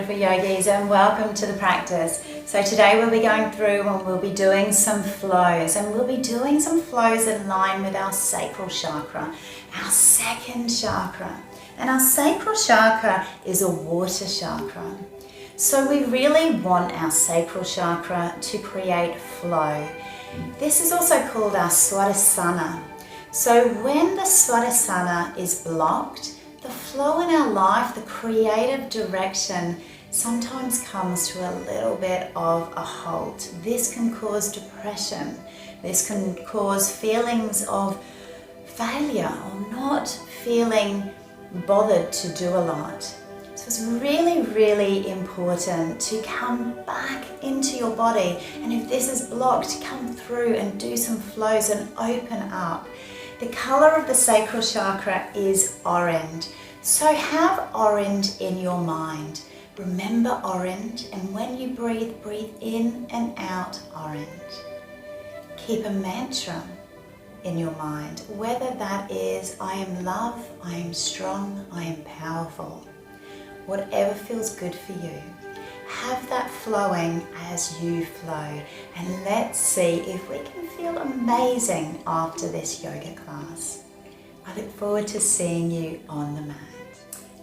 beautiful yogis, and welcome to the practice. So today we'll be going through and we'll be doing some flows, and we'll be doing some flows in line with our sacral chakra, our second chakra. And our sacral chakra is a water chakra. So we really want our sacral chakra to create flow. This is also called our Swadhisthana. So when the Swadhisthana is blocked, the flow in our life, the creative direction, sometimes comes to a little bit of a halt. This can cause depression. This can cause feelings of failure or not feeling bothered to do a lot. So it's really, really important to come back into your body. And if this is blocked, come through and do some flows and open up. The color of the sacral chakra is orange. So have orange in your mind. Remember orange, and when you breathe, breathe in and out orange. Keep a mantra in your mind, whether that is I am love, I am strong, I am powerful. Whatever feels good for you. Have that flowing as you flow, and let's see if we can feel amazing after this yoga class. I look forward to seeing you on the mat.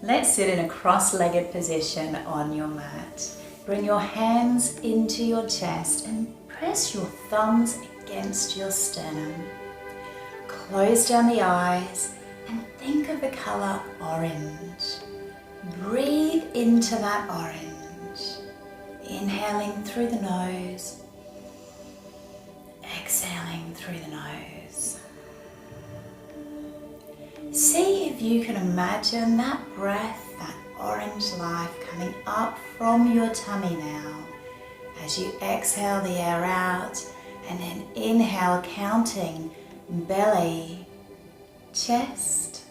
Let's sit in a cross-legged position on your mat. Bring your hands into your chest and press your thumbs against your sternum. Close down the eyes and think of the color orange. Breathe into that orange. Inhaling through the nose, exhaling through the nose. See if you can imagine that breath, that orange life coming up from your tummy now. As you exhale the air out and then inhale, counting belly, chest,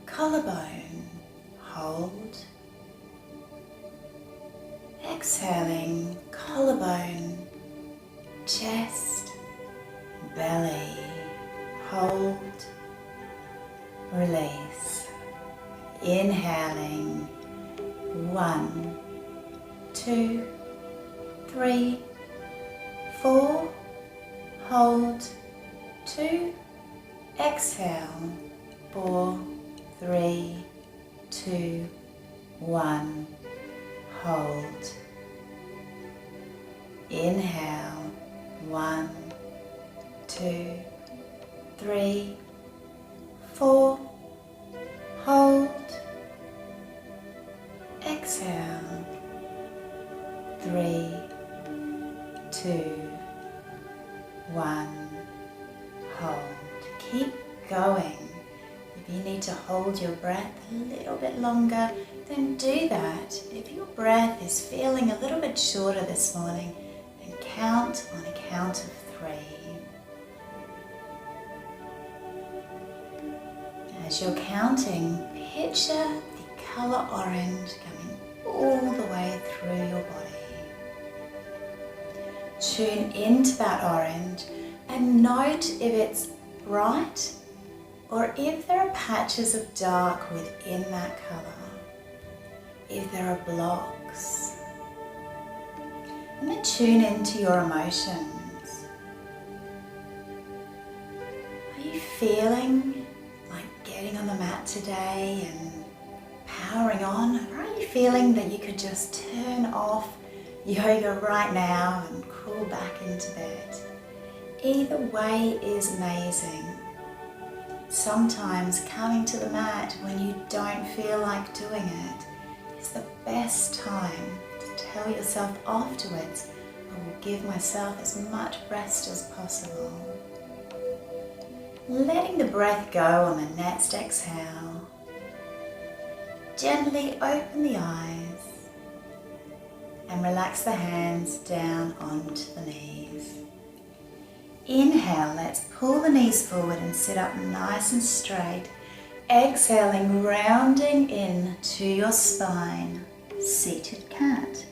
collarbone, hold. Exhaling, collarbone, chest, belly, hold, release. Inhaling, 1, 2, 3, 4, hold, 2, exhale, 4, 3, 2, 1. Hold. Inhale, 1, 2, 3, 4. Hold. Exhale, 3, 2, 1. Hold. Keep going. If you need to hold your breath a little bit longer, then do that. If your breath is feeling a little bit shorter this morning, then count on a count of 3. As you're counting, picture the color orange coming all the way through your body. Tune into that orange and note if it's bright or if there are patches of dark within that color. If there are blocks. And then tune into your emotions. Are you feeling like getting on the mat today and powering on? Or are you feeling that you could just turn off yoga right now and crawl back into bed? Either way is amazing. Sometimes coming to the mat when you don't feel like doing it is the best time to tell yourself afterwards, I will give myself as much rest as possible. Letting the breath go on the next exhale. Gently open the eyes and relax the hands down onto the knees. Inhale, let's pull the knees forward and sit up nice and straight. Exhaling, rounding in to your spine, seated cat.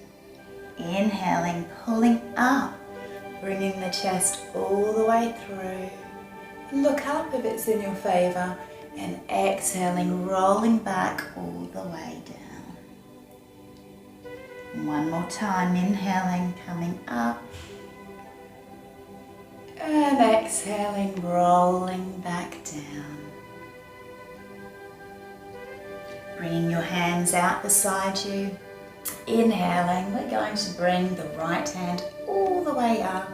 Inhaling, pulling up, bringing the chest all the way through. Look up if it's in your favor, and exhaling, rolling back all the way down. One more time, inhaling, coming up. And exhaling, rolling back down. Bringing your hands out beside you. Inhaling, we're going to bring the right hand all the way up,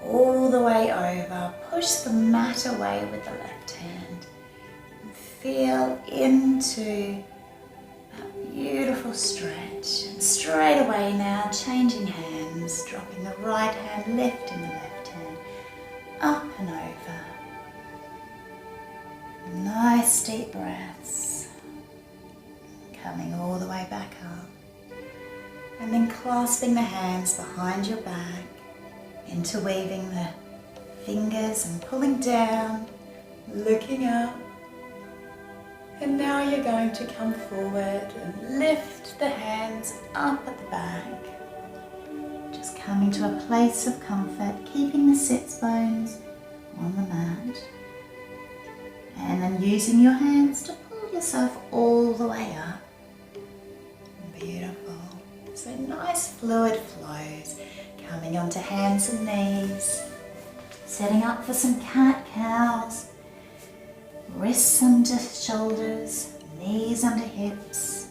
all the way over. Push the mat away with the left hand. And feel into that beautiful stretch. And straight away now, changing hands, dropping the right hand, lifting the left hand, up and over. Nice deep breaths. Coming all the way back up. And then clasping the hands behind your back, interweaving the fingers and pulling down, looking up. And now you're going to come forward and lift the hands up at the back. Just coming to a place of comfort, keeping the sits bones on the mat. And then using your hands to pull yourself all the way up. Beautiful. So nice fluid flows coming onto hands and knees. Setting up for some cat-cows. Wrists under shoulders, knees under hips.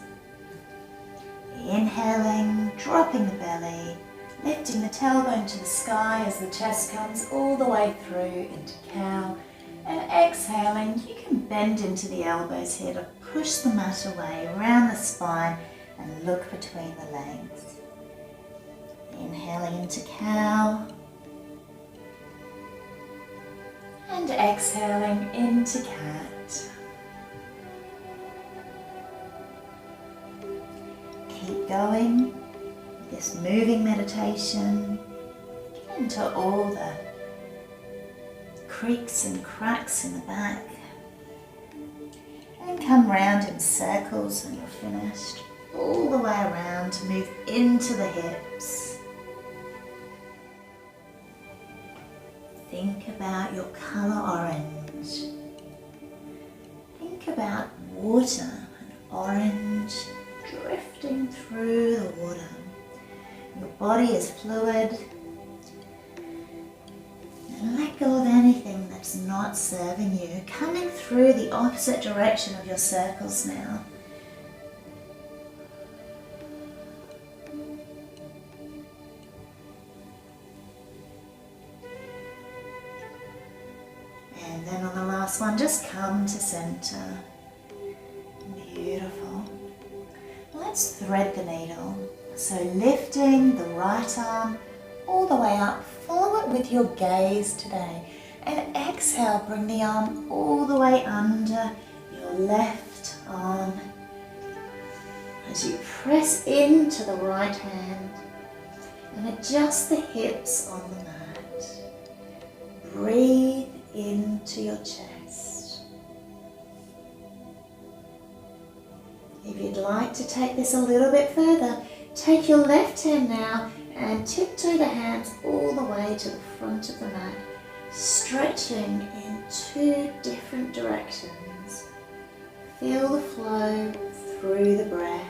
Inhaling, dropping the belly, lifting the tailbone to the sky as the chest comes all the way through into cow. And exhaling, you can bend into the elbows here to push the mat away around the spine and look between the legs. Inhaling into cow. And exhaling into cat. Keep going with this moving meditation. Get into all the creaks and cracks in the back. And come round in circles when you're finished. All the way around to move into the hips. Think about your colour orange. Think about water and orange drifting through the water. Your body is fluid. And let go of anything that's not serving you. Coming through the opposite direction of your circles now. And then on the last one, just come to center. Beautiful. Let's thread the needle. So lifting the right arm all the way up. Follow it with your gaze today. And exhale, bring the arm all the way under your left arm. As you press into the right hand and adjust the hips on the mat. Breathe into your chest. If you'd like to take this a little bit further, take your left hand now and tiptoe the hands all the way to the front of the mat, stretching in two different directions. Feel the flow through the breath.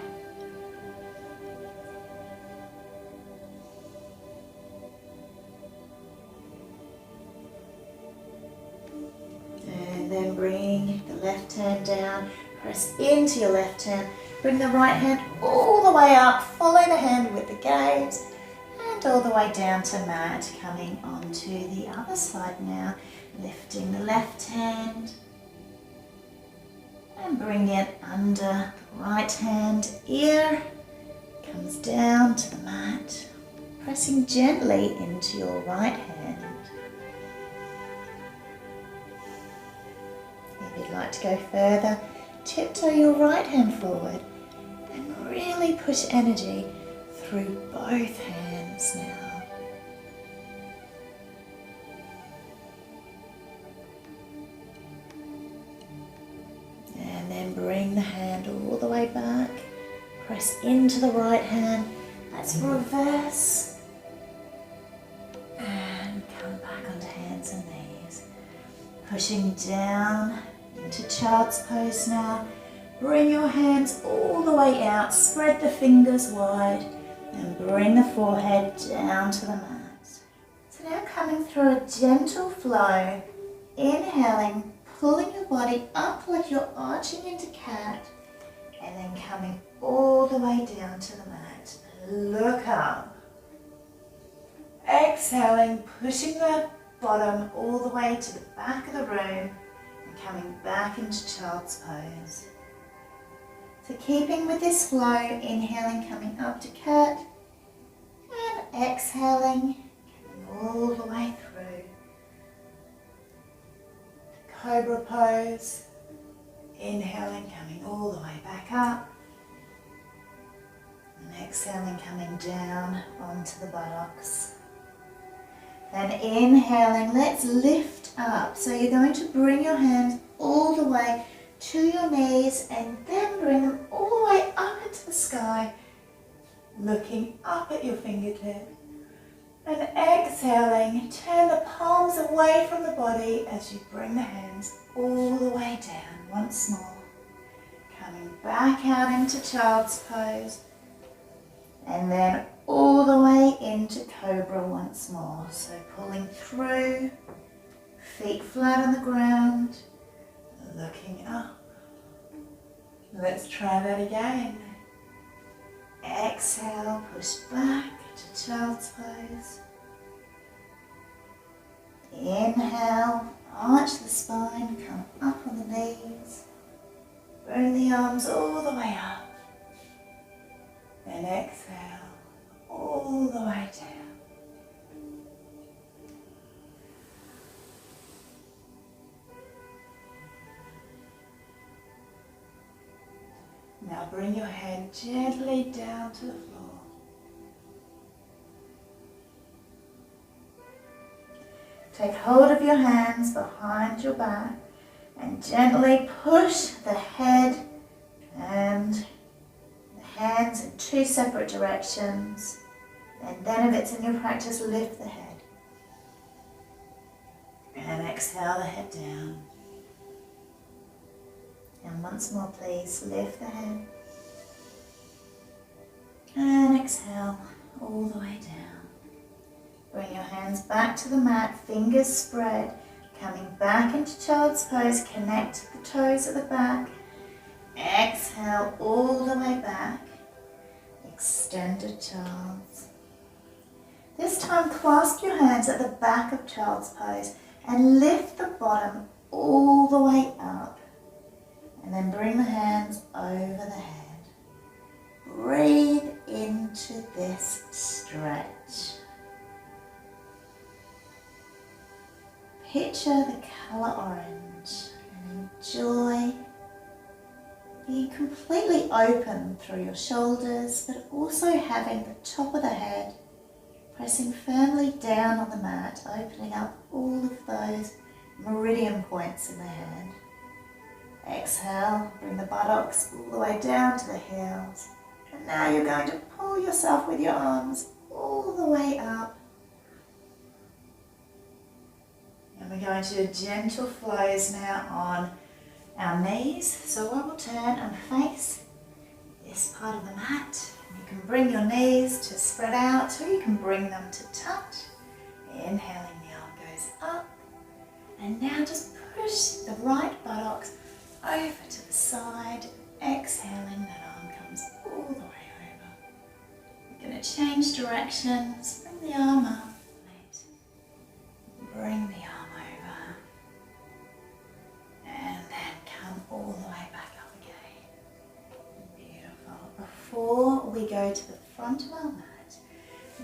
And then bring the left hand down, press into your left hand, bring the right hand all the way up, follow the hand with the gaze, and all the way down to mat, coming onto the other side now, lifting the left hand, and bring it under the right hand ear, comes down to the mat, pressing gently into your right hand. If you'd like to go further, tiptoe your right hand forward and really push energy through both hands now. And then bring the hand all the way back, press into the right hand, let's reverse and come back onto hands and knees. Pushing down into child's pose now, Bring your hands all the way out, spread the fingers wide, and bring the forehead down to the mat. So now coming through a gentle flow, inhaling, pulling your body up like you're arching into cat, and then coming all the way down to the mat. Look up. Exhaling, pushing the bottom all the way to the back of the room and coming back into child's pose. So keeping with this flow, inhaling, coming up to cat, and exhaling, coming all the way through. Cobra pose, inhaling, coming all the way back up, and exhaling, coming down onto the buttocks. Then inhaling, let's lift up. So you're going to bring your hands all the way to your knees and then bring them all the way up into the sky, looking up at your fingertip. And exhaling, turn the palms away from the body as you bring the hands all the way down once more. Coming back out into child's pose. And then all the way into cobra once more. So pulling through, feet flat on the ground, looking up. Let's try that again. Exhale, push back to child's pose. Inhale, arch the spine, come up on the knees. Bring the arms all the way up. And exhale, all the way down. Now bring your head gently down to the floor. Take hold of your hands behind your back and gently push the head and the hands in two separate directions. And then if it's in your practice, lift the head. And exhale the head down. And once more, please, lift the head. And exhale all the way down. Bring your hands back to the mat, fingers spread, coming back into child's pose, connect the toes at the back. Exhale all the way back, extended child's. This time, clasp your hands at the back of child's pose and lift the bottom all the way up. And then bring the hands over the head. Breathe into this stretch. Picture the colour orange and enjoy being completely open through your shoulders, but also having the top of the head pressing firmly down on the mat, opening up all of those meridian points in the head. Exhale, bring the buttocks all the way down to the heels. And now you're going to pull yourself with your arms all the way up. And we're going to do gentle flows now on our knees. So I will turn and face this part of the mat. You can bring your knees to spread out, or you can bring them to touch. Inhaling, the arm goes up. And now just push the right buttocks over to the side. Exhaling, that arm comes all the way over. We're going to change directions. Bring the arm up. Bring the arm over. And then come all the way back up again. Beautiful. Before we go to the front of our mat,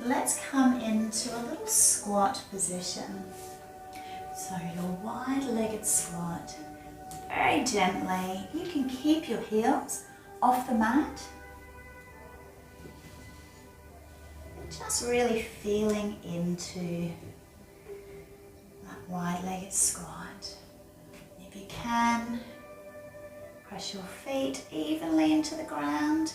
let's come into a little squat position. So your wide-legged squat. Very gently, you can keep your heels off the mat. Just really feeling into that wide-legged squat. If you can, press your feet evenly into the ground.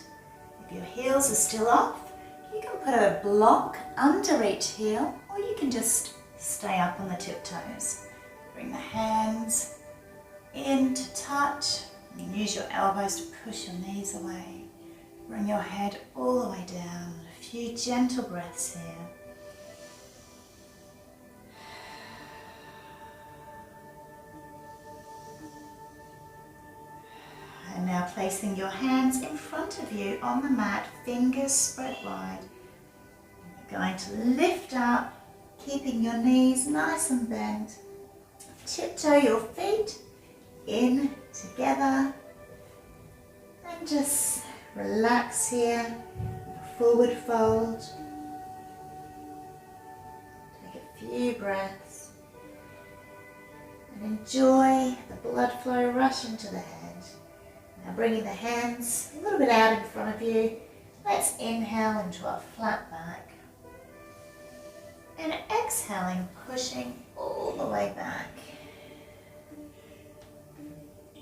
If your heels are still off, you can put a block under each heel, or you can just stay up on the tiptoes. Bring the hands in to touch, And use your elbows to push your knees away. Bring your head all the way down. A few gentle breaths here. And now placing your hands in front of you on the mat, fingers spread wide. You're going to lift up, keeping your knees nice and bent. Tiptoe your feet in together. And just relax here. Forward fold. Take a few breaths. And enjoy the blood flow rush into the head. Now bringing the hands a little bit out in front of you, let's inhale into a flat back. And exhaling, pushing all the way back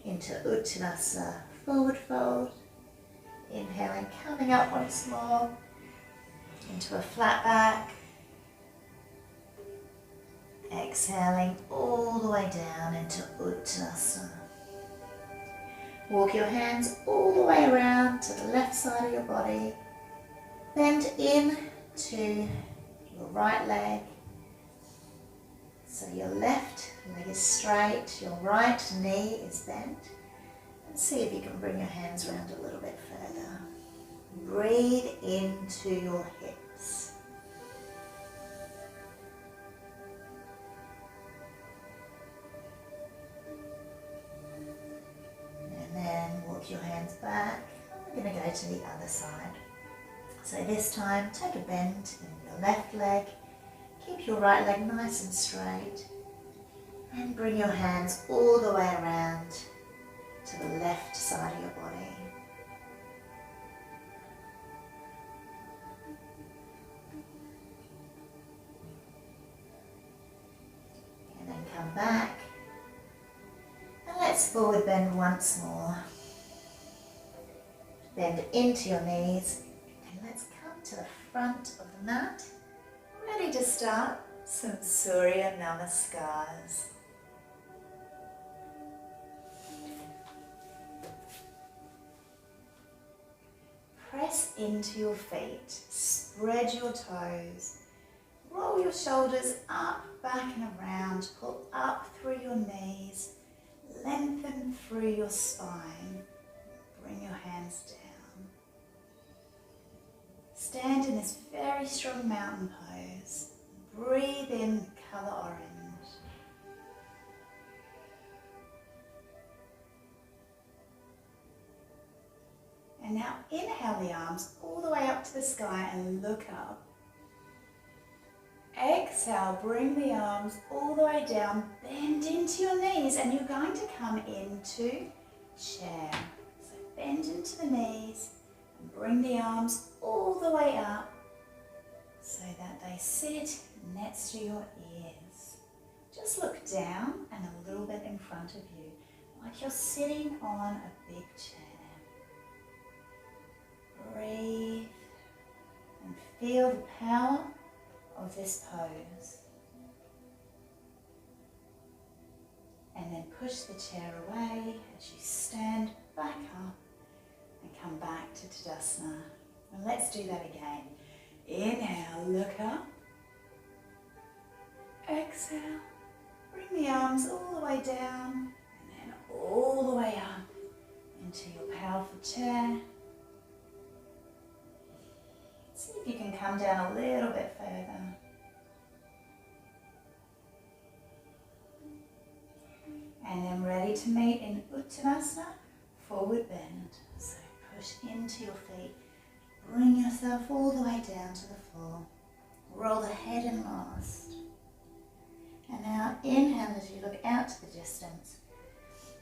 into Uttanasana, forward fold. Inhaling, coming up once more into a flat back. Exhaling all the way down into Uttanasana. Walk your hands all the way around to the left side of your body. Bend in to your right leg. So your left leg is straight, your right knee is bent. And see if you can bring your hands around a little bit further. Breathe into your hips. Then walk your hands back. We're going to go to the other side. So this time, take a bend in your left leg. Keep your right leg nice and straight. And bring your hands all the way around to the left side of your body. And then come back. Let's forward bend once more. Bend into your knees and let's come to the front of the mat. Ready to start some Surya Namaskars. Press into your feet, spread your toes, roll your shoulders up, back and around, pull up through your knees. Lengthen through your spine. Bring your hands down. Stand in this very strong mountain pose. Breathe in colour orange. And now inhale the arms all the way up to the sky and look up. Exhale, bring the arms all the way down, bend into your knees, and you're going to come into chair. So bend into the knees and bring the arms all the way up so that they sit next to your ears. Just look down and a little bit in front of you, like you're sitting on a big chair. Breathe and feel the power of this pose. And then push the chair away as you stand back up and come back to Tadasana. And let's do that again. Inhale, look up. Exhale, bring the arms all the way down and then all the way up into your powerful chair. See if you can come down a little bit further. And then ready to meet in Uttanasana, forward bend. So push into your feet. Bring yourself all the way down to the floor. Roll the head in last. And now inhale as you look out to the distance.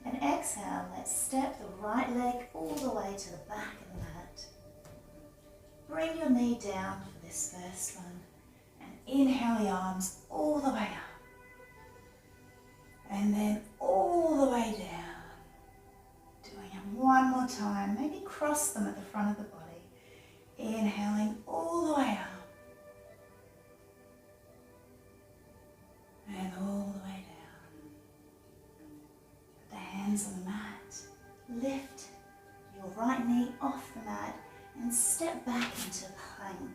And exhale, let's step the right leg all the way to the back of the mat. Bring your knee down for this first one. And inhale the arms all the way up. And then all the way down. Doing it one more time. Maybe cross them at the front of the body. Inhaling all the way up. And all the way down. Put the hands on the mat. and step back into plank.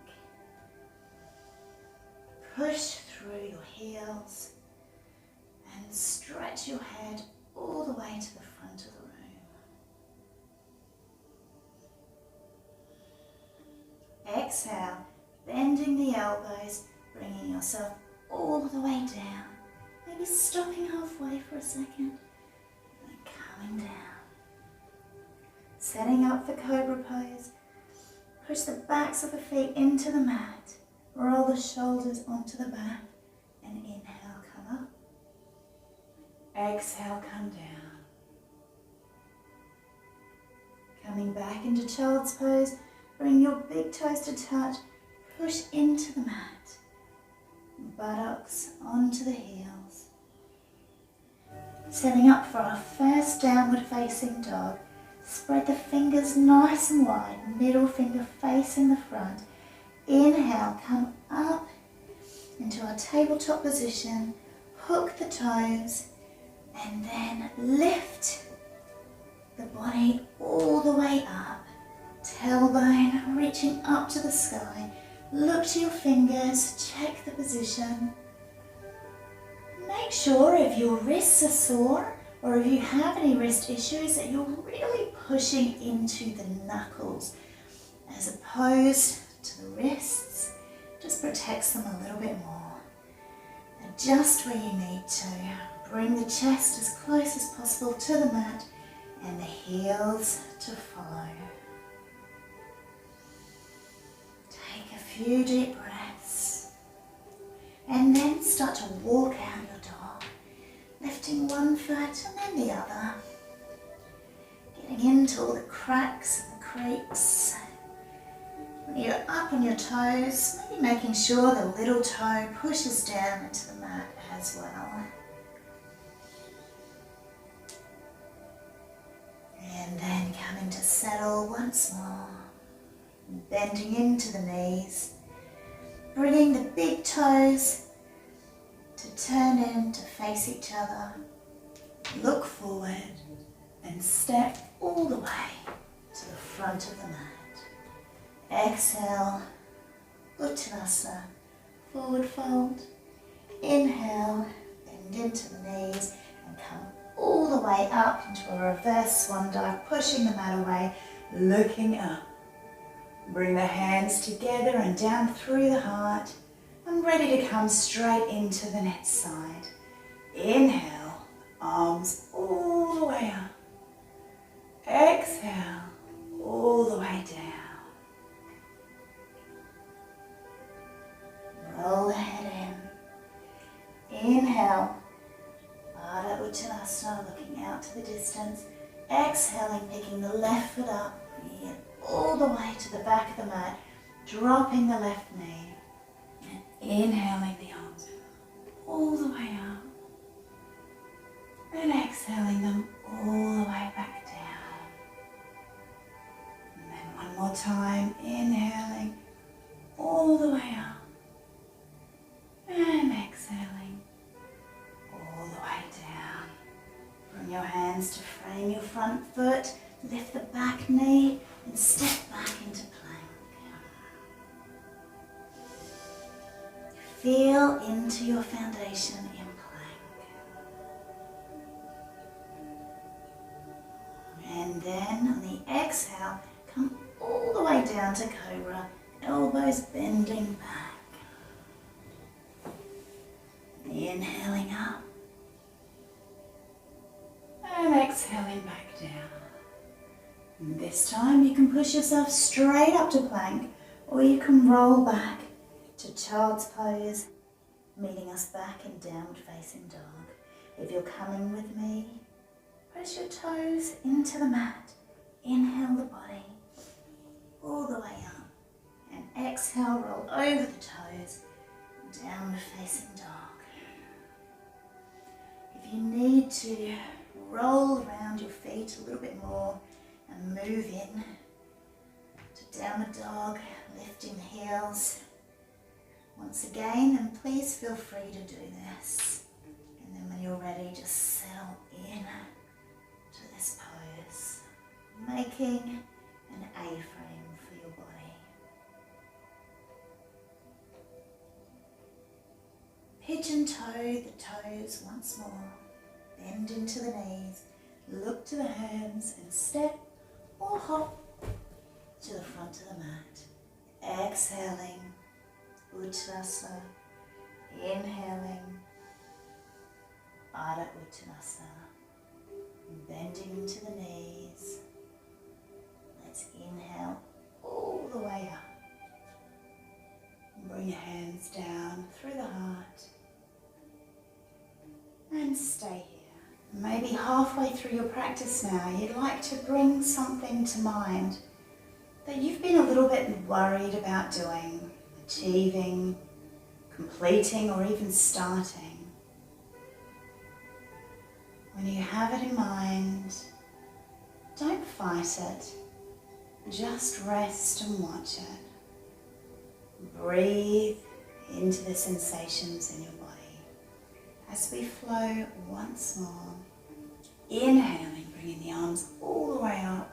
Push through your heels and stretch your head all the way to the front of the room. Exhale, bending the elbows, bringing yourself all the way down. Maybe stopping halfway for a second and coming down. Setting up for Cobra pose. Push the backs of the feet into the mat. Roll the shoulders onto the back and inhale, come up. Exhale, come down. Coming back into child's pose. Bring your big toes to touch. Push into the mat. Buttocks onto the heels. Setting up for our first downward facing dog. Spread the fingers nice and wide, middle finger facing the front. Inhale, come up into our tabletop position. Hook the toes and then lift the body all the way up. Tailbone reaching up to the sky. Look to your fingers, check the position. Make sure if your wrists are sore or if you have any wrist issues that you're really pushing into the knuckles as opposed to the wrists. Just protects them a little bit more. Adjust where you need to. Bring the chest as close as possible to the mat and the heels to follow. Take a few deep breaths and then start to walk out your dog, lifting one foot and then the other, getting into all the cracks and the creaks. When you're up on your toes, maybe making sure the little toe pushes down into the mat as well. And then coming to settle once more. Bending into the knees, bringing the big toes to turn in to face each other. Look forward and step all the way to the front of the mat. Exhale, Uttanasana, forward fold. Inhale, bend into the knees and come all the way up into a reverse swan dive, pushing the mat away, looking up. Bring the hands together and down through the heart. I'm ready to come straight into the next side. Inhale, arms all the way up. Exhale, all the way down. Roll the head in. Inhale, Ardha Uttanasana, looking out to the distance. Exhaling, picking the left foot up. All the way to the back of the mat, dropping the left knee and inhaling the arms all the way up and exhaling them all the way back down. And then one more time, inhaling all the way up and exhaling all the way down. Bring your hands to frame your front foot, lift the back knee and step back into plank. Feel into your foundation in plank. And then on the exhale, come all the way down to Cobra, elbows bending back. Inhaling up and exhaling back down. And this time you can push yourself straight up to plank, or you can roll back to child's pose, meeting us back in downward facing dog. If you're coming with me, press your toes into the mat. Inhale the body all the way up and exhale, roll over the toes, downward facing dog. If you need to roll around your feet a little bit more and move in to downward dog, lifting the heels. Once again, and please feel free to do this. And then when you're ready, just settle in to this pose, making an A-frame for your body. and toe the toes once more. Bend into the knees. Look to the hands and step or hop to the front of the mat. Exhaling, Uttanasana. Inhaling, Ardha Uttanasana. Bending into the knees. Let's inhale all the way up. Bring your hands down through the heart. And stay here. Maybe halfway through your practice now, you'd like to bring something to mind that you've been a little bit worried about doing, achieving, completing, or even starting. When you have it in mind, don't fight it. Just rest and watch it. Breathe into the sensations in your body. As we flow once more, inhaling, bringing the arms all the way up.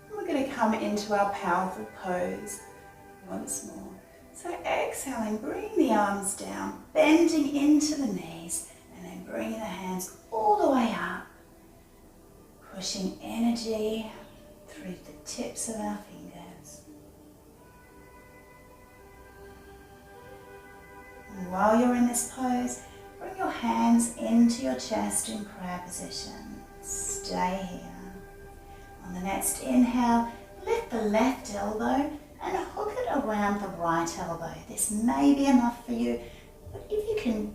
And we're going to come into our powerful pose once more. So exhaling, bring the arms down, bending into the knees, and then bringing the hands all the way up. Pushing energy through the tips of our fingers. And while you're in this pose, bring your hands into your chest in prayer position. Stay here. On the next inhale, lift the left elbow and hook it around the right elbow. This may be enough for you, but if you can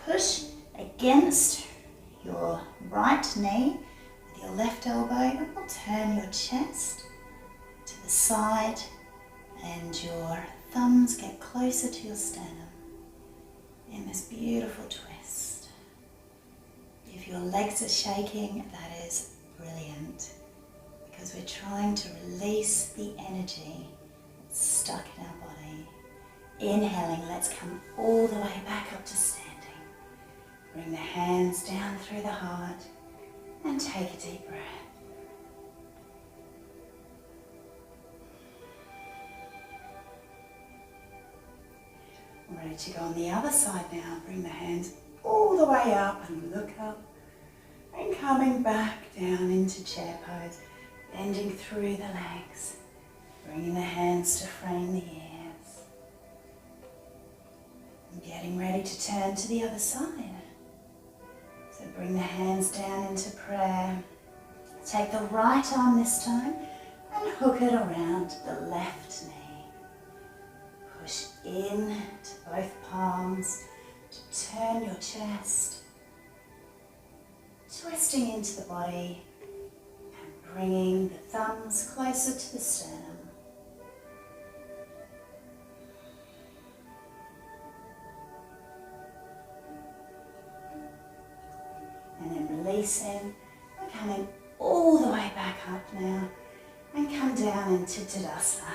push against your right knee with your left elbow, it will turn your chest to the side and your thumbs get closer to your sternum in this beautiful twist. If your legs are shaking, that is brilliant, because we're trying to release the energy that's stuck in our body. Inhaling, let's come all the way back up to standing. Bring the hands down through the heart and take a deep breath. Ready to go on the other side now. Bring the hands all the way up and look up. And coming back down into chair pose. Bending through the legs. Bringing the hands to frame the ears. And getting ready to turn to the other side. So bring the hands down into prayer. Take the right arm this time and hook it around the left knee. Push in to both palms to turn your chest, twisting into the body and bringing the thumbs closer to the sternum. And then releasing, we're coming all the way back up now and come down into Tadasana.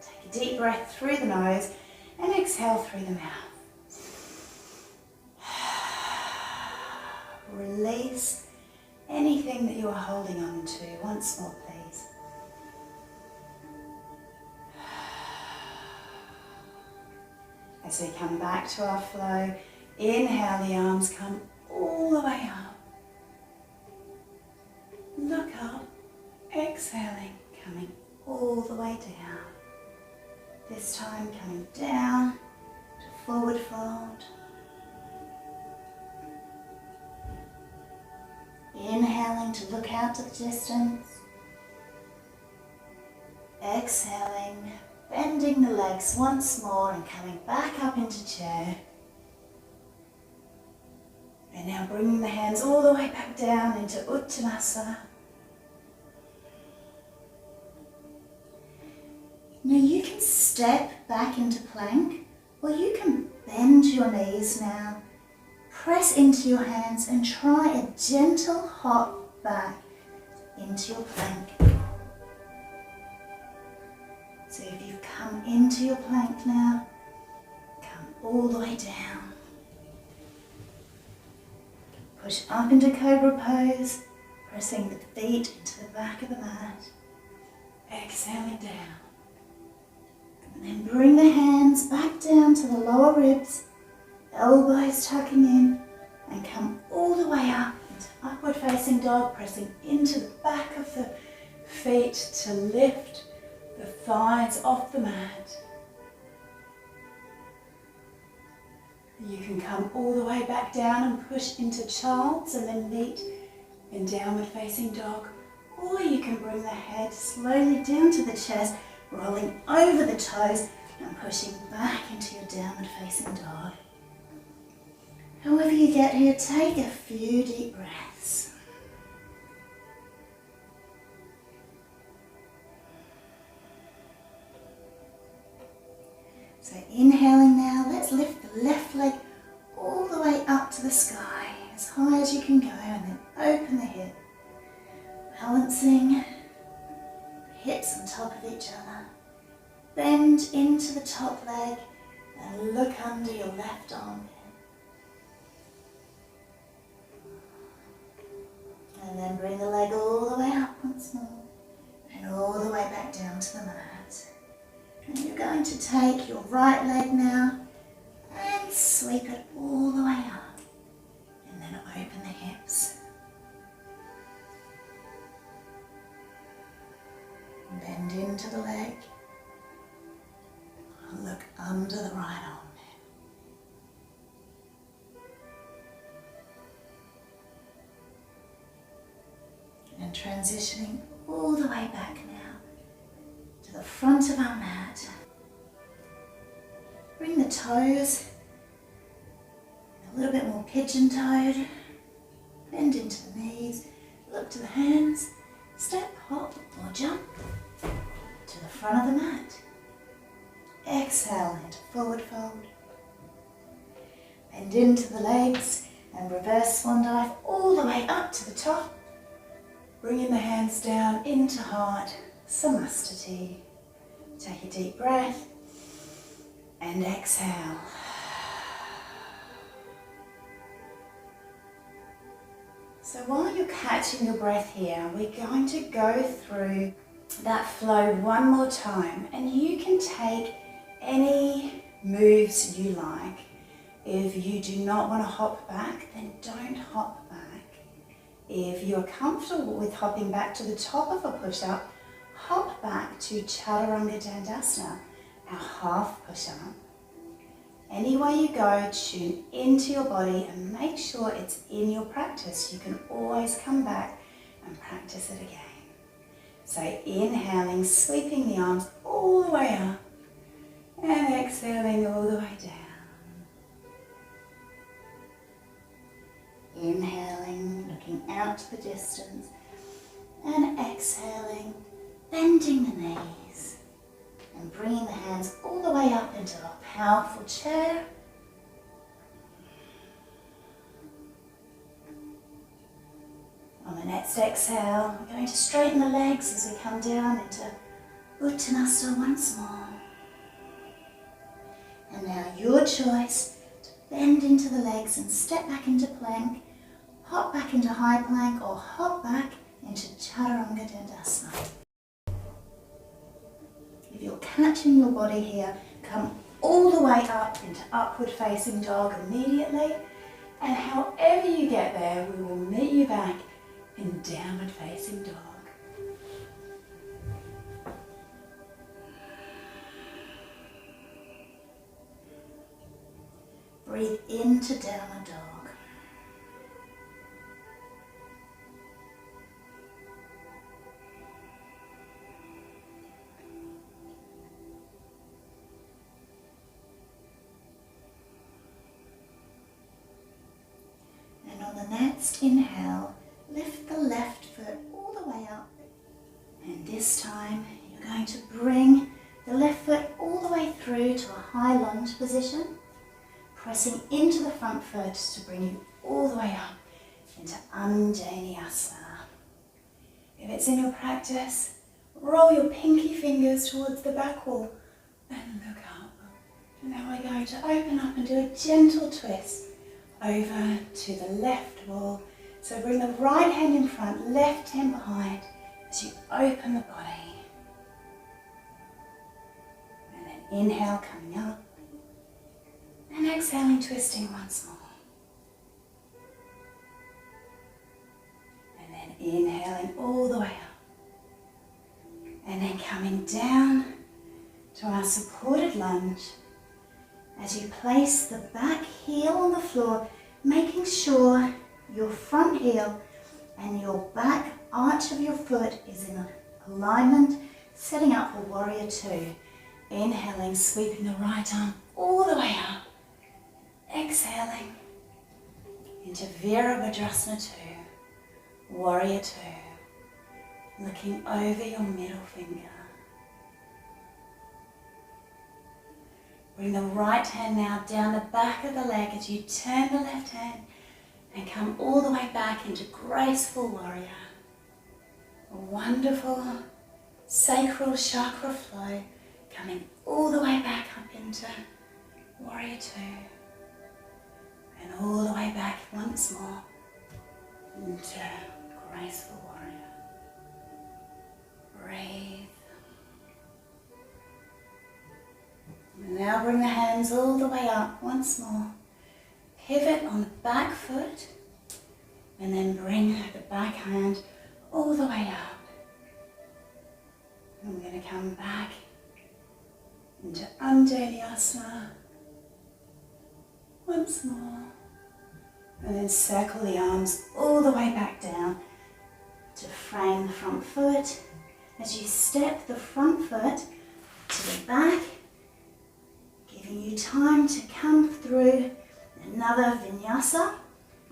Take a deep breath through the nose and exhale through the mouth. Release anything that you are holding on to. Once more, please. As we come back to our flow, inhale, the arms come all the way up. Look up, exhaling, coming all the way down. This time coming down to forward fold. Inhaling to look out to the distance. Exhaling, bending the legs once more and coming back up into chair. And now bringing the hands all the way back down into Uttanasana. Now you can step back into plank, or you can bend your knees now. Press into your hands and try a gentle hop back into your plank. So if you've come into your plank now, come all the way down. Push up into Cobra pose, pressing the feet into the back of the mat. Exhaling down. And then bring the hands back down to the lower ribs elbows tucking in, and come all the way up into upward facing dog, pressing into the back of the feet to lift the thighs off the mat. You can come all the way back down and push into child's and then meet in downward facing dog. Or you can bring the head slowly down to the chest, rolling over the toes and pushing back into your downward facing dog. However you get here, take a few deep breaths. So inhaling now, let's lift the left leg all the way up to the sky, as high as you can go, and then open the hip. Balancing the hips on top of each other. Bend into the top leg and look under your left armpit. And then bring the leg all the way up once more and all the way back down to the mat. And you're going to take your right leg now and sweep it all the way up. And then open the hips. Bend into the leg. Look under the right armpit. And transitioning all the way back now to the front of our mat. Bring the toes a little bit more pigeon-toed. Bend into the knees. Look to the hands. Step, hop or jump to the front of the mat. Exhale into forward fold. Bend into the legs and reverse swan dive all the way up to the top. Bringing the hands down into heart, Samastati. Take a deep breath and exhale. So while you're catching your breath here, we're going to go through that flow one more time, and you can take any moves you like. If you do not want to hop back, then don't hop back. If you're comfortable with hopping back to the top of a push-up, hop back to Chaturanga Dandasana, our half push-up. Any way you go, tune into your body and make sure it's in your practice. You can always come back and practice it again. So inhaling, sweeping the arms all the way up and exhaling all the way down. Inhaling, looking out to the distance, and exhaling, bending the knees and bringing the hands all the way up into a powerful chair. On the next exhale, we're going to straighten the legs as we come down into Uttanasana once more. And now your choice to bend into the legs and step back into plank, hop back into high plank, or hop back into Chaturanga Dandasana. If you're catching your body here, come all the way up into upward facing dog immediately, and however you get there, we will meet you back in downward facing dog. Breathe into downward dog. And on the next inhale, lift the left foot all the way up. And this time, you're going to bring the left foot all the way through to a high lunge position, pressing into the front foot to bring you all the way up into Anjaneyasana. If it's in your practice, roll your pinky fingers towards the back wall and look up. And now we're going to open up and do a gentle twist over to the left wall. So bring the right hand in front, left hand behind as you open the body. And then inhale, coming up. And And exhaling, twisting once more. And then inhaling all the way up. And then coming down to our supported lunge. As you place the back heel on the floor, making sure your front heel and your back arch of your foot is in alignment, setting up for warrior two. Inhaling, sweeping the right arm all the way up. Exhaling into Virabhadrasana 2, warrior two. Looking over your middle finger. Bring the right hand now down the back of the leg as you turn the left hand and come all the way back into graceful warrior. A wonderful sacral chakra flow coming all the way back up into warrior two. And all the way back once more into graceful warrior. Breathe. And now bring the hands all the way up once more. Pivot on the back foot and then bring the back hand all the way up. And we're going to come back into Vinyasa once more. And then circle the arms all the way back down to frame the front foot. As you step the front foot to the back, giving you time to come through another Vinyasa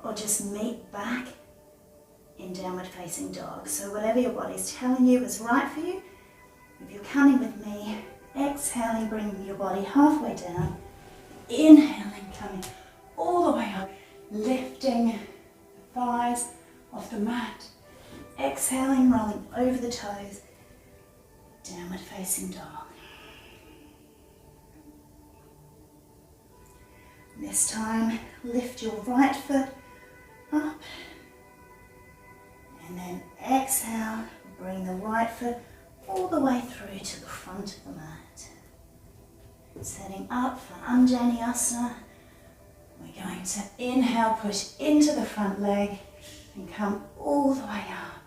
or just meet back in downward facing dog. So whatever your body's telling you is right for you. If you're coming with me, exhaling, bringing your body halfway down. Inhaling, coming all the way up, lifting the thighs off the mat. Exhaling, rolling over the toes, downward facing dog. This time, lift your right foot up and then exhale, bring the right foot all the way through to the front of the mat. Setting up for Vinyasa. We're going to inhale, push into the front leg and come all the way up.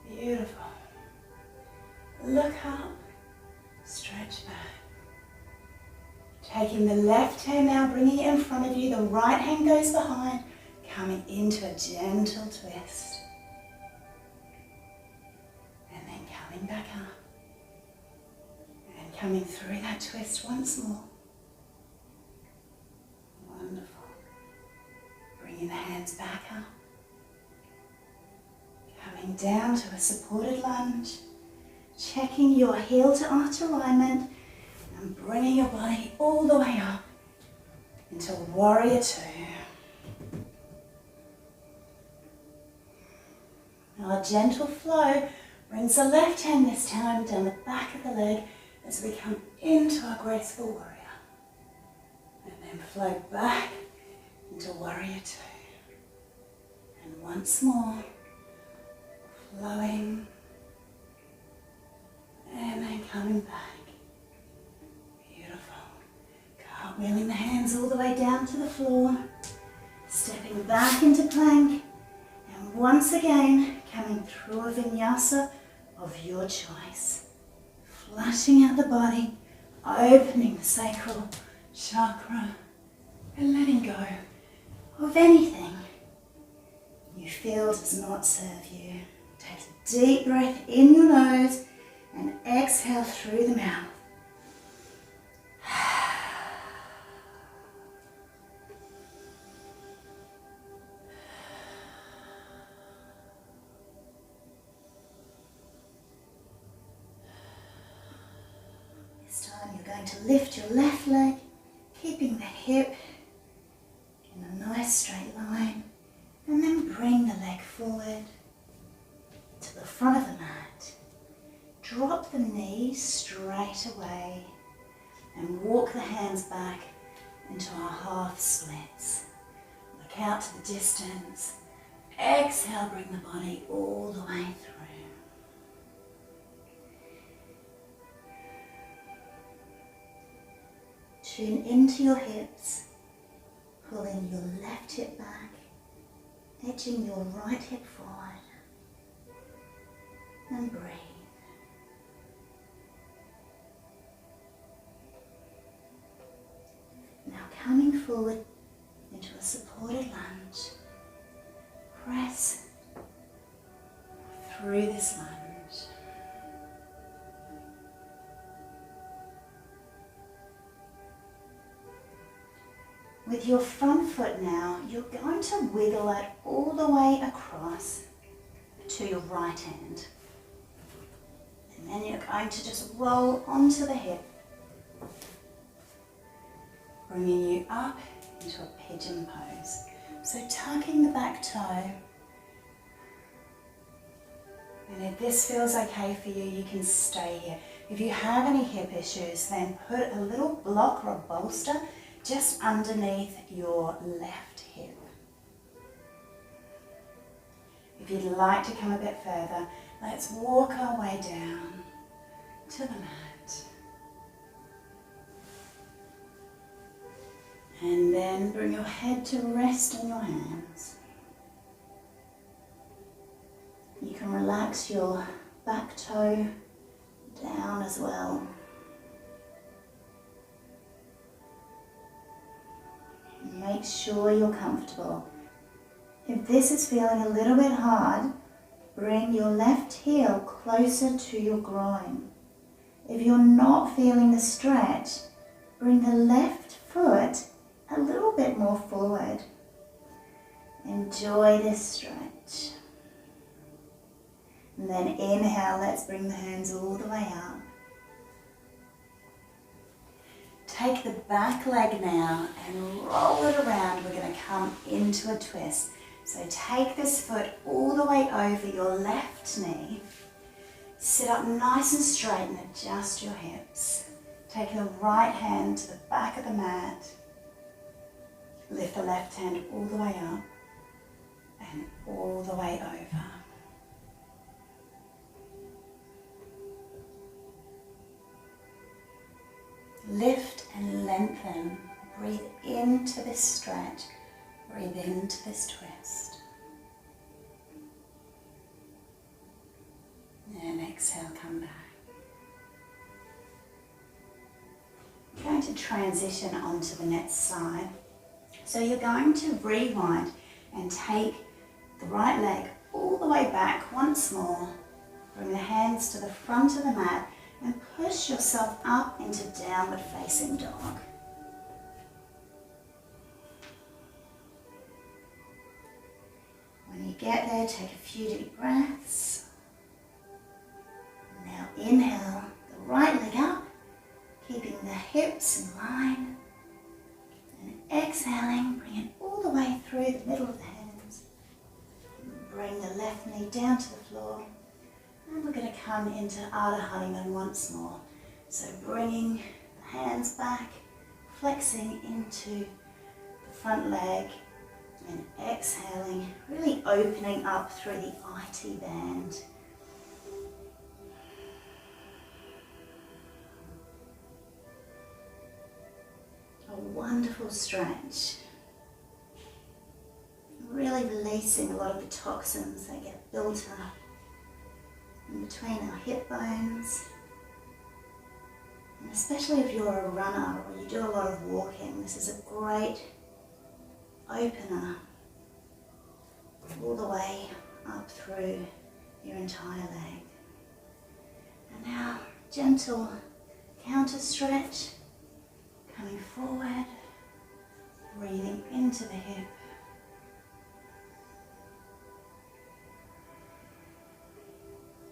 Beautiful. Look up, stretch back. Taking the left hand now, bringing it in front of you, the right hand goes behind, coming into a gentle twist. And then coming back up. And coming through that twist once more. Wonderful. Bringing the hands back up. Coming down to a supported lunge. Checking your heel to arch alignment. And bringing your body all the way up into warrior two. Now a gentle flow brings the left hand this time down the back of the leg as we come into our graceful warrior. And then flow back into warrior two. And once more, flowing and then coming back. Wheeling the hands all the way down to the floor, stepping back into plank, and once again coming through a Vinyasa of your choice. Flushing out the body, opening the sacral chakra, and letting go of anything you feel does not serve you. Take a deep breath in your nose and exhale through the mouth. To lift your left leg, keeping the hip in a nice straight line, and then bring the leg forward to the front of the mat. Drop the knees straight away and walk the hands back into our half splits. Look out to the distance. Exhale, bring the body all the way through. Tune into your hips, pulling your left hip back, edging your right hip forward, and breathe. Now coming forward into a supported lunge, press through this lunge. With your front foot now, you're going to wiggle it all the way across to your right hand. And then you're going to just roll onto the hip, bringing you up into a pigeon pose. So tucking the back toe. And if this feels okay for you, you can stay here. If you have any hip issues, then put a little block or a bolster just underneath your left hip. If you'd like to come a bit further, let's walk our way down to the mat. And then bring your head to rest on your hands. You can relax your back toe down as well. Make sure you're comfortable. If this is feeling a little bit hard, bring your left heel closer to your groin. If you're not feeling the stretch, bring the left foot a little bit more forward. Enjoy this stretch. And then inhale, let's bring the hands all the way up. Take the back leg now and roll it around. We're going to come into a twist. So take this foot all the way over your left knee. Sit up nice and straight and adjust your hips. Take the right hand to the back of the mat. Lift the left hand all the way up and all the way over. Lift and lengthen. Breathe into this stretch. Breathe into this twist. And exhale, come back. You're going to transition onto the next side. So you're going to rewind and take the right leg all the way back once more. Bring the hands to the front of the mat and push yourself up into downward facing dog. When you get there, take a few deep breaths. Now inhale the right leg up, keeping the hips in line. And exhaling, bring it all the way through the middle of the hands. Bring the left knee down to the floor. And we're going to come into Ardha Hanuman once more. So bringing the hands back, flexing into the front leg, and exhaling, really opening up through the IT band. A wonderful stretch. Really releasing a lot of the toxins that get built up in between our hip bones. And especially if you're a runner or you do a lot of walking, this is a great opener all the way up through your entire leg. And now, gentle counter stretch, coming forward, breathing into the hip.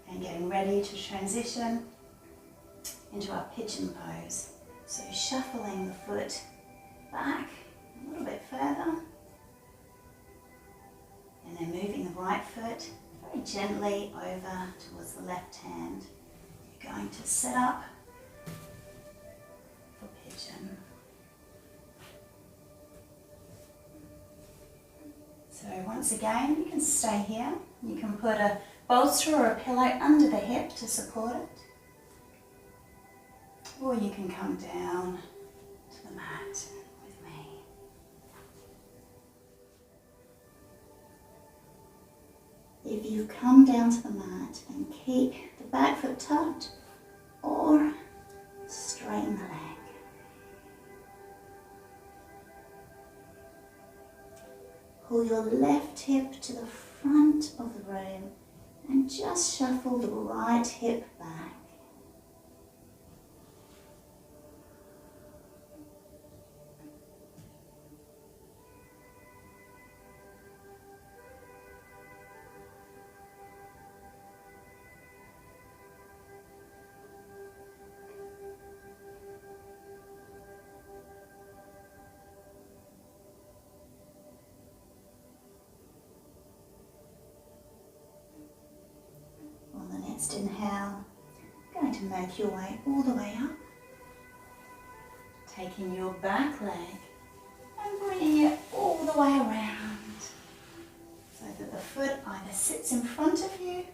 And getting ready to transition into our pigeon pose. So shuffling the foot back a little bit further. And then moving the right foot very gently over towards the left hand. You're going to set up for pigeon. So once again, you can stay here. You can put a bolster or a pillow under the hip to support it. Or you can come down to the mat. if you come down to the mat and keep the back foot tucked, or straighten the leg. Pull your left hip to the front of the room and just shuffle the right hip back. On the next inhale, you're going to make your way all the way up, taking your back leg and bringing it all the way around so that the foot either sits in front of you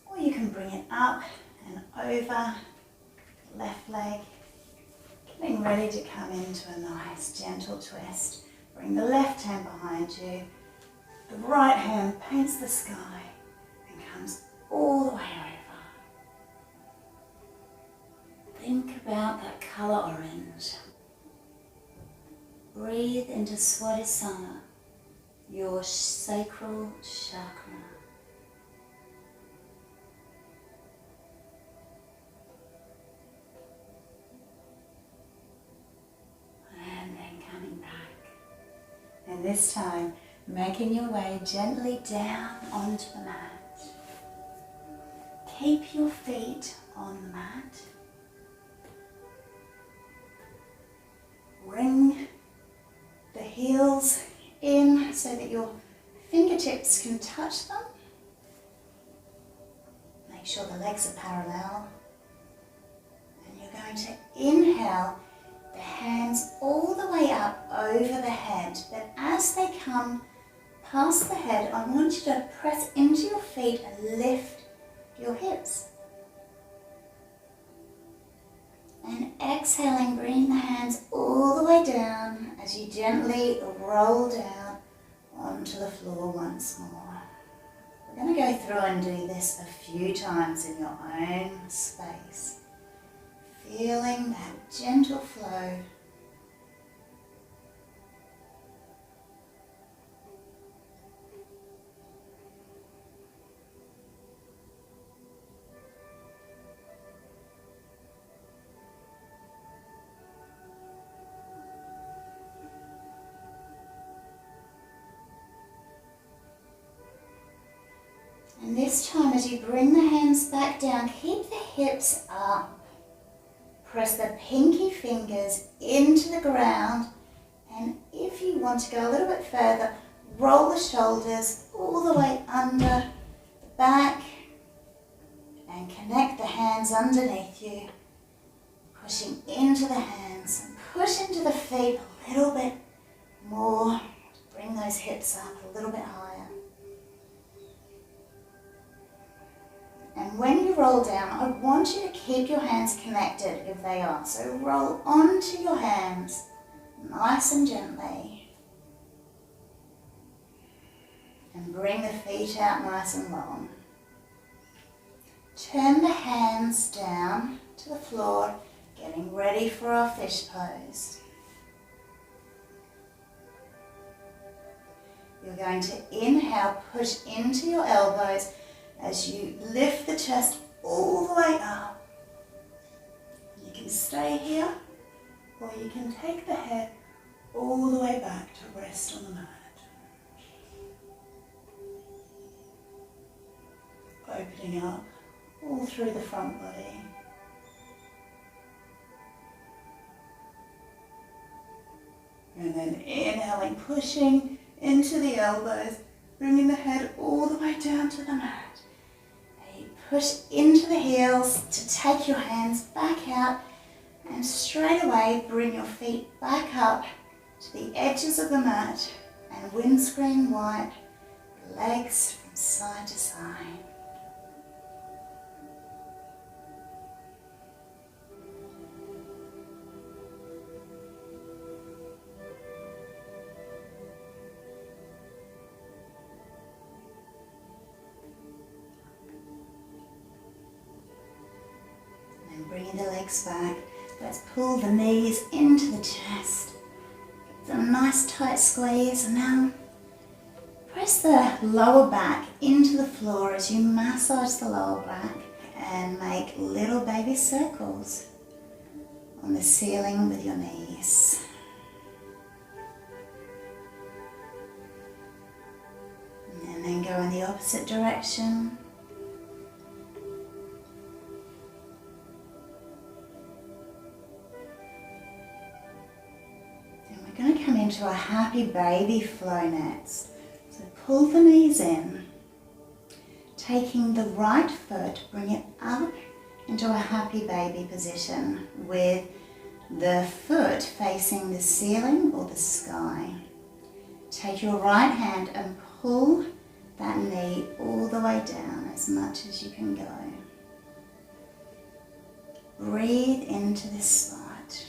or you can bring it up and over the left leg, getting ready to come into a nice gentle twist. Bring the left hand behind you, the right hand paints the sky and comes all the way over. Think about that colour orange. Breathe into Swadhisthana, your sacral chakra. And then coming back. And this time, making your way gently down onto the mat. Keep your feet on the mat. Bring the heels in so that your fingertips can touch them. Make sure the legs are parallel. And you're going to inhale the hands all the way up over the head. But as they come past the head, I want you to press into your feet and lift your hips. And exhaling, bring the hands all the way down as you gently roll down onto the floor once more. We're going to go through and do this a few times in your own space, feeling that gentle flow. And this time, as you bring the hands back down, keep the hips up. Press the pinky fingers into the ground. And if you want to go a little bit further, roll the shoulders all the way under the back and connect the hands underneath you. Pushing into the hands and push into the feet a little bit more. Bring those hips up a little bit higher. And when you roll down, I want you to keep your hands connected if they are. So roll onto your hands, nice and gently. And bring the feet out nice and long. Turn the hands down to the floor, getting ready for our fish pose. You're going to inhale, push into your elbows, as you lift the chest all the way up. You can stay here, or you can take the head all the way back to rest on the mat. Opening up all through the front body. And then inhaling, pushing into the elbows, bringing the head all the way down to the mat. Push into the heels to take your hands back out, and straight away bring your feet back up to the edges of the mat and windscreen wipe the legs from side to side. the legs back. Let's pull the knees into the chest. Give them a nice tight squeeze, and now press the lower back into the floor as you massage the lower back and make little baby circles on the ceiling with your knees. And then go in the opposite direction. And we're going to come into a happy baby flow next. So pull the knees in, taking the right foot, bring it up into a happy baby position with the foot facing the ceiling or the sky. Take your right hand and pull that knee all the way down as much as you can go. Breathe into this spot.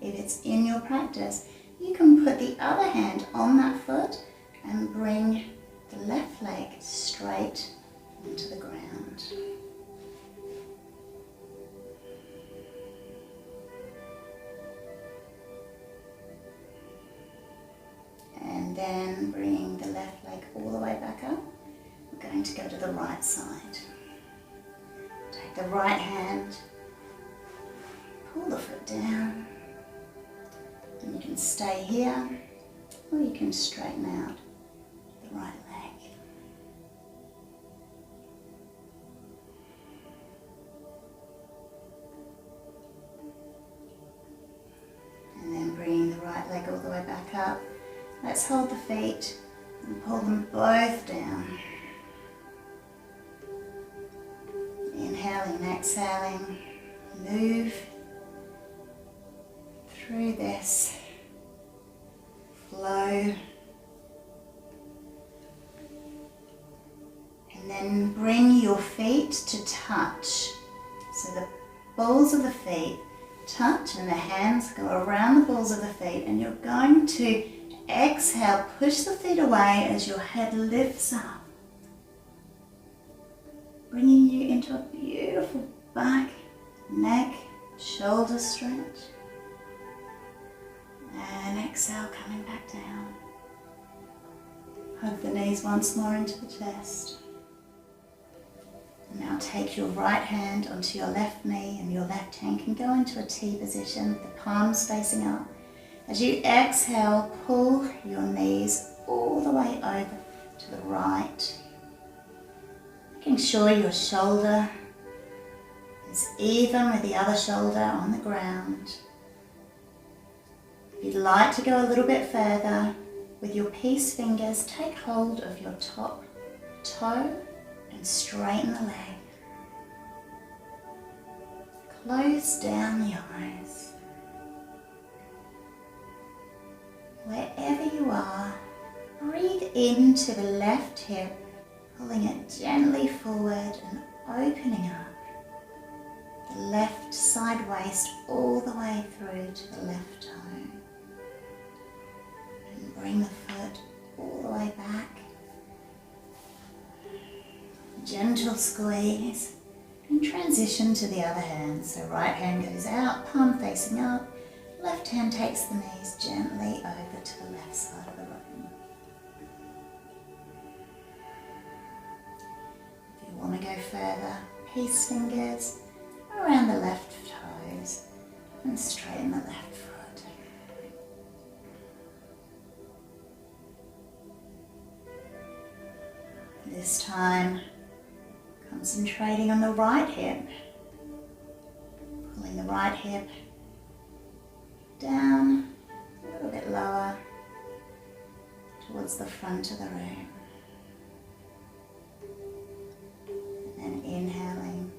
If it's in your practice, you can put the other hand on that foot and bring the left leg straight into the ground. And then bring the left leg all the way back up. We're going to go to the right side. Take the right hand, pull the foot down, and you can stay here, or you can straighten out the right leg. And then bring the right leg all the way back up. Let's hold the feet and pull them both down. Inhaling and exhaling, move through this flow. And then bring your feet to touch. So the balls of the feet touch and the hands go around the balls of the feet, and you're going to exhale, push the feet away as your head lifts up, bringing you into a beautiful back, neck, shoulder stretch. And exhale, coming back down. Hug the knees once more into the chest. And now take your right hand onto your left knee, and your left hand can go into a T position, the palms facing up. As you exhale, pull your knees all the way over to the right, making sure your shoulder is even with the other shoulder on the ground. If you'd like to go a little bit further, with your peace fingers, take hold of your top toe and straighten the leg. Close down the eyes. Wherever you are, breathe into the left hip, pulling it gently forward and opening up the left side waist all the way through to the left toe. And bring the foot all the way back. Gentle squeeze and transition to the other hand. So right hand goes out, palm facing up. Left hand takes the knees gently over to the left side of the room. If you want to go further, peace fingers around the left toes and straighten the left foot. This time, concentrating on the right hip, pulling the right hip down a little bit lower towards the front of the room. And inhaling,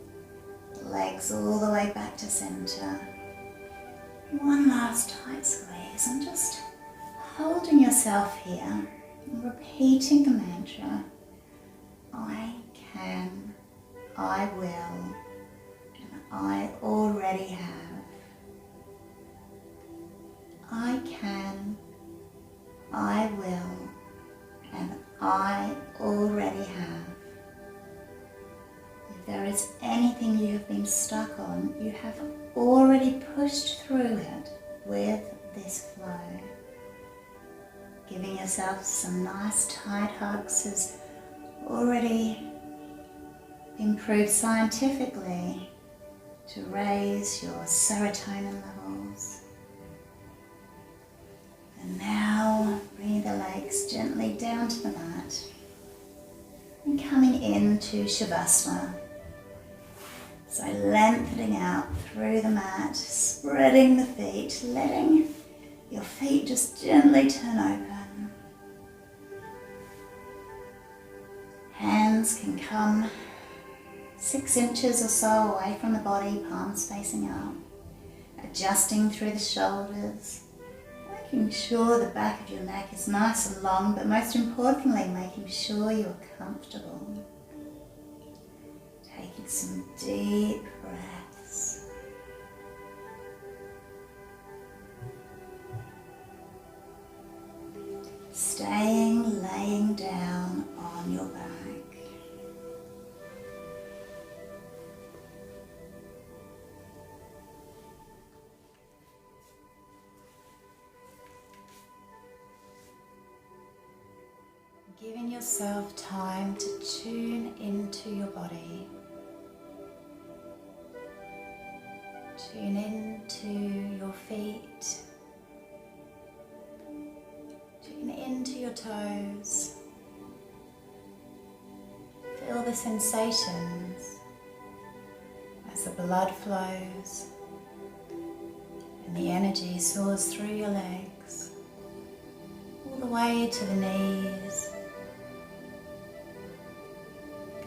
the legs all the way back to center. One last tight squeeze, and just holding yourself here and repeating the mantra, I can, I will, and I already have. I can, I will, and I already have. If there is anything you have been stuck on, you have already pushed through it with this flow. Giving yourself some nice tight hugs has already been proved scientifically to raise your serotonin levels. And now bring the legs gently down to the mat and coming into Shavasana. So lengthening out through the mat, spreading the feet, letting your feet just gently turn open. Hands can come 6 inches or so away from the body, palms facing up. Adjusting through the shoulders, making sure the back of your neck is nice and long, but most importantly, making sure you're comfortable. Taking some deep breaths. Staying laying down on your back. Giving yourself time to tune into your body. Tune into your feet. Tune into your toes. Feel the sensations as the blood flows and the energy soars through your legs, all the way to the knees,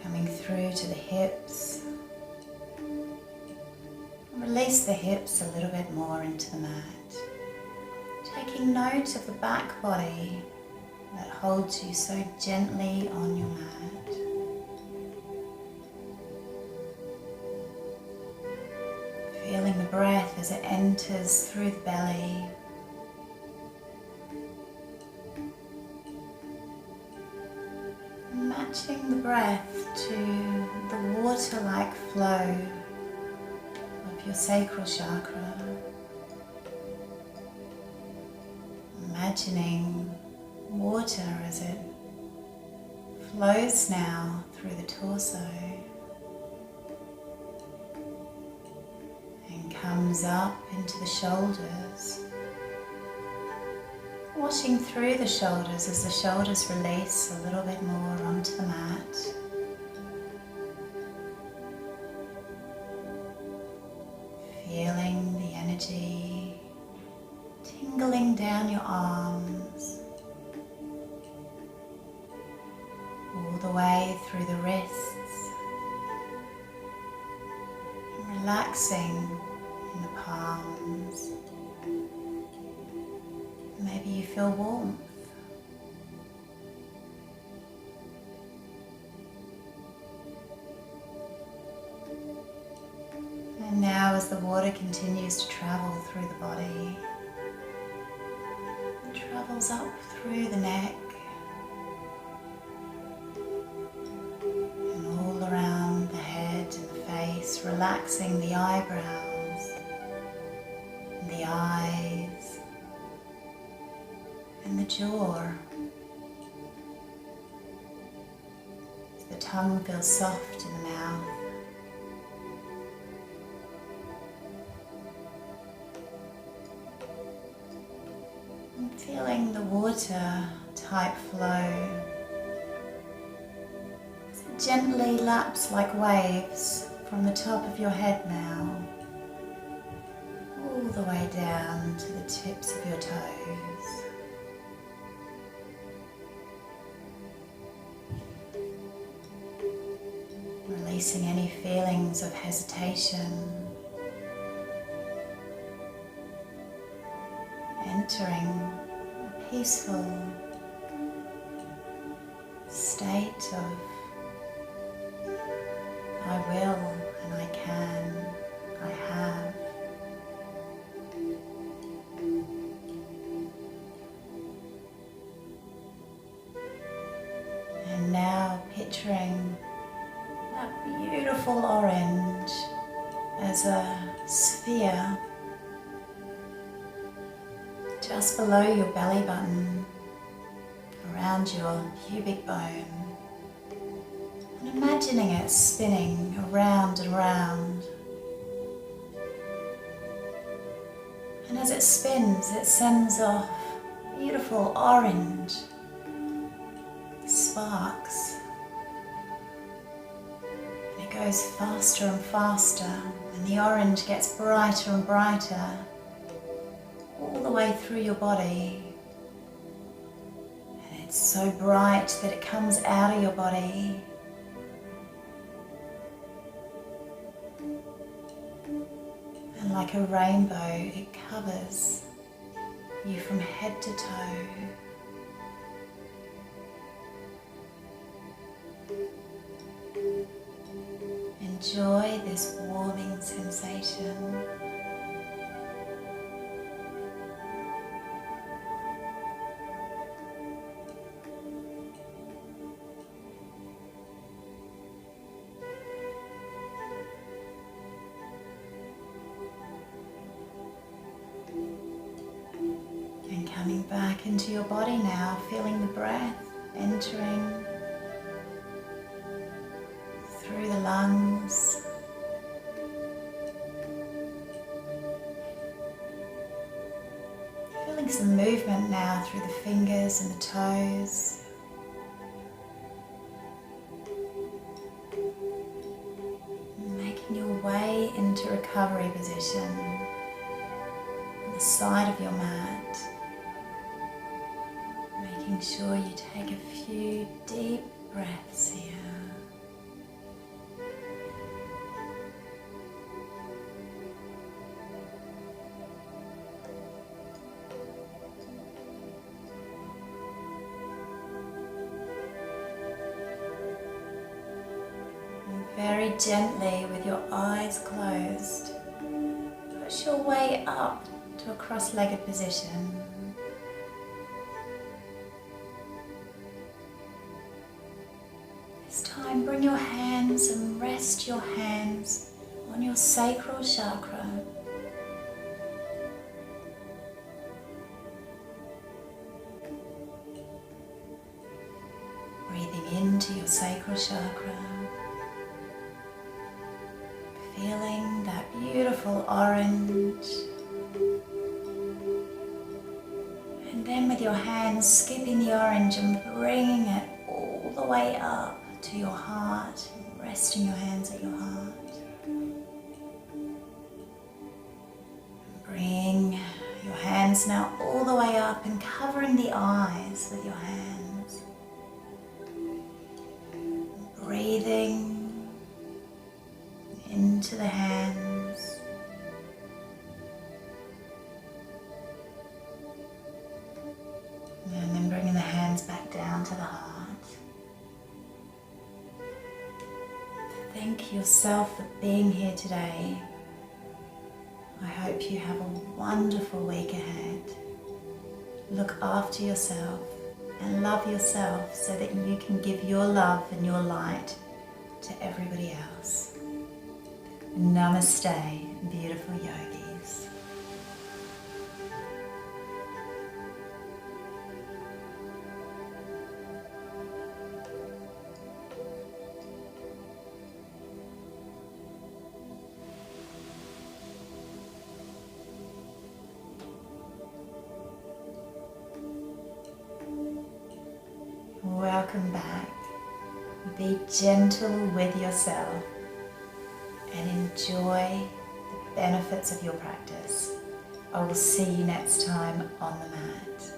coming through to the hips. Release the hips a little bit more into the mat. Taking note of the back body that holds you so gently on your mat. Feeling the breath as it enters through the belly. Matching the breath to the water-like flow of your sacral chakra. Imagining water as it flows now through the torso and comes up into the shoulders, washing through the shoulders as the shoulders release a little bit more onto the mat. Feeling the energy tingling down your arms, all the way through the wrists, and relaxing in the palms. Maybe you feel warmth. And now as the water continues to travel through the body, it travels up through the neck and all around the head and the face, relaxing the eyebrows and the eyes and the jaw. The tongue feels soft in the mouth. And feeling the water type flow as it gently laps like waves from the top of your head now, all the way down to the tips of your toes. Releasing any feelings of hesitation, entering a peaceful state of I will and I can, I have. And now picturing that beautiful orange as a sphere just below your belly button, around your pubic bone, and imagining it spinning around and around. And as it spins, it sends off beautiful orange sparks. And it goes faster and faster, and the orange gets brighter and brighter all the way through your body. And it's so bright that it comes out of your body. And like a rainbow, it covers you from head to toe. Enjoy this warming sensation. And coming back into your body now, feeling the breath entering through the lungs, feeling some movement now through the fingers and the toes, making your way into recovery position on the side of your mat, making sure you take a few deep breaths here. Very gently, with your eyes closed, push your way up to a cross-legged position. This time, bring your hands and rest your hands on your sacral chakra. Breathing into your sacral chakra. Feeling that beautiful orange, and then with your hands skipping the orange and bringing it all the way up to your heart, resting your hands at your heart. Bring your hands now all the way up and covering the eyes with your hands. Breathing into the hands, and then bringing the hands back down to the heart. Thank yourself for being here today. I hope you have a wonderful week ahead. Look after yourself and love yourself so that you can give your love and your light to everybody else. Namaste, beautiful yogis. Welcome back. Be gentle with yourself and enjoy the benefits of your practice. I will see you next time on the mat.